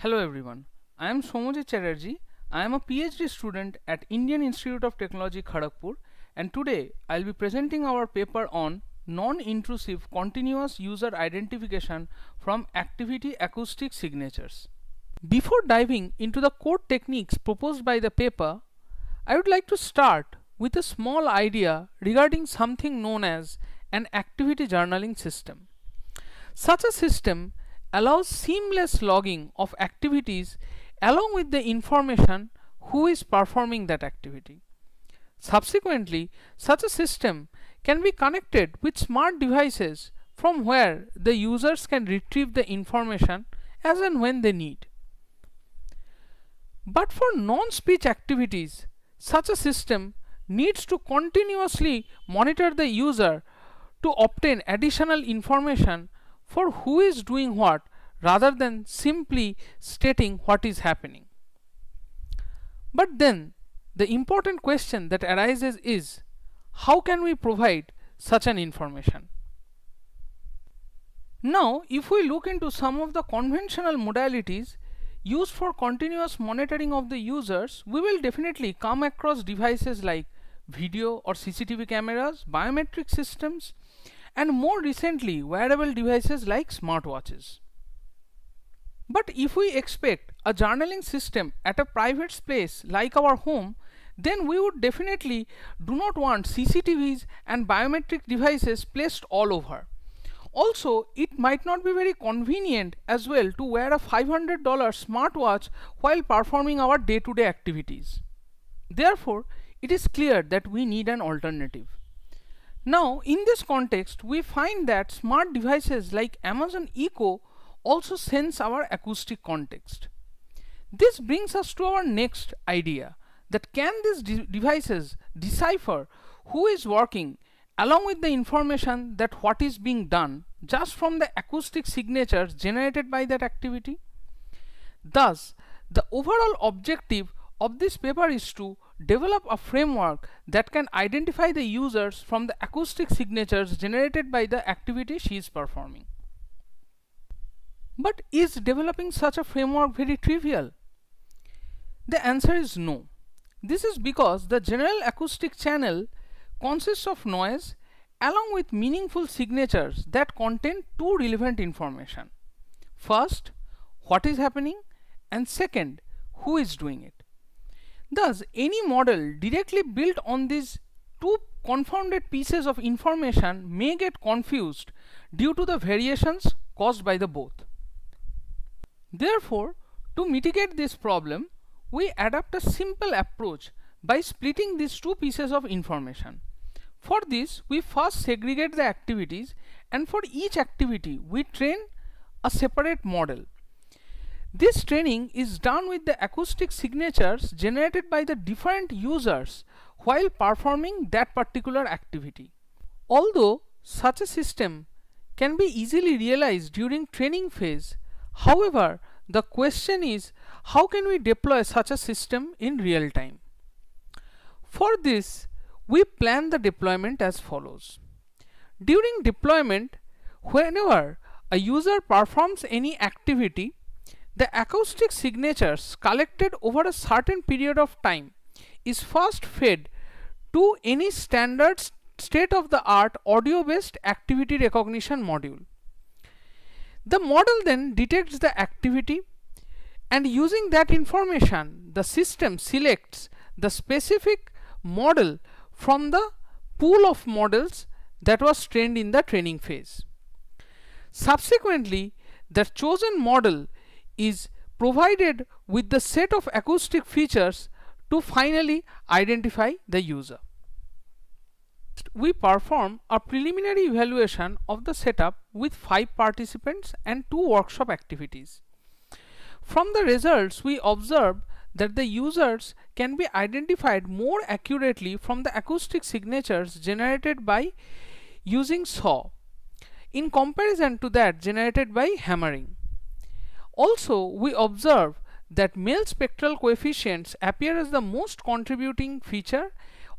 Hello everyone, I am Somojit Chatterjee. I am a PhD student at Indian Institute of Technology Kharagpur, and today I'll be presenting our paper on non-intrusive continuous user identification from activity acoustic signatures. Before diving into the core techniques proposed by the paper, I would like to start with a small idea regarding something known as an activity journaling system. Such a system allows seamless logging of activities along with the information who is performing that activity. Subsequently, such a system can be connected with smart devices from where the users can retrieve the information as and when they need. But for non-speech activities, such a system needs to continuously monitor the user to obtain additional information for who is doing what rather than simply stating what is happening. But then the important question that arises is, how can we provide such an information? Now, if we look into some of the conventional modalities used for continuous monitoring of the users, we will definitely come across devices like video or CCTV cameras, biometric systems, and more recently wearable devices like smartwatches. But if we expect a journaling system at a private space like our home, then we would definitely do not want CCTVs and biometric devices placed all over. Also, it might not be very convenient as well to wear a $500 smartwatch while performing our day-to-day activities. Therefore, it is clear that we need an alternative. Now, in this context, we find that smart devices like Amazon Echo also sense our acoustic context. This brings us to our next idea, that can these devices decipher who is working along with the information that what is being done just from the acoustic signatures generated by that activity? Thus, the overall objective of this paper is to develop a framework that can identify the users from the acoustic signatures generated by the activity she is performing. But is developing such a framework very trivial? The answer is no. This is because the general acoustic channel consists of noise along with meaningful signatures that contain two relevant information. First, what is happening, and second, who is doing it. Thus, any model directly built on these two confounded pieces of information may get confused due to the variations caused by the both. Therefore, to mitigate this problem, we adopt a simple approach by splitting these two pieces of information. For this, we first segregate the activities, and for each activity we train a separate model. This training is done with the acoustic signatures generated by the different users while performing that particular activity. Although such a system can be easily realized during training phase, however, the question is, how can we deploy such a system in real time? For this, we plan the deployment as follows. During deployment, whenever a user performs any activity, the acoustic signatures collected over a certain period of time is first fed to any standard state-of-the-art audio-based activity recognition module. The model then detects the activity, and using that information, the system selects the specific model from the pool of models that was trained in the training phase. Subsequently, the chosen model is provided with the set of acoustic features to finally identify the user. We perform a preliminary evaluation of the setup with 5 participants and 2 workshop activities. From the results, we observe that the users can be identified more accurately from the acoustic signatures generated by using SAW in comparison to that generated by hammering. Also, we observe that male spectral coefficients appear as the most contributing feature,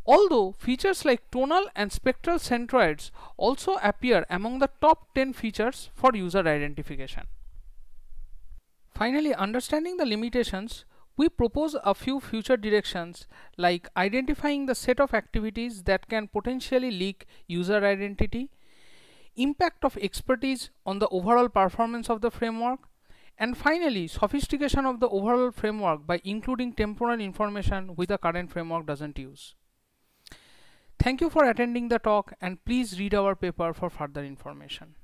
although features like tonal and spectral centroids also appear among the top 10 features for user identification. Finally, understanding the limitations, we propose a few future directions like identifying the set of activities that can potentially leak user identity, impact of expertise on the overall performance of the framework, and finally, sophistication of the overall framework by including temporal information which the current framework doesn't use. Thank you for attending the talk, and please read our paper for further information.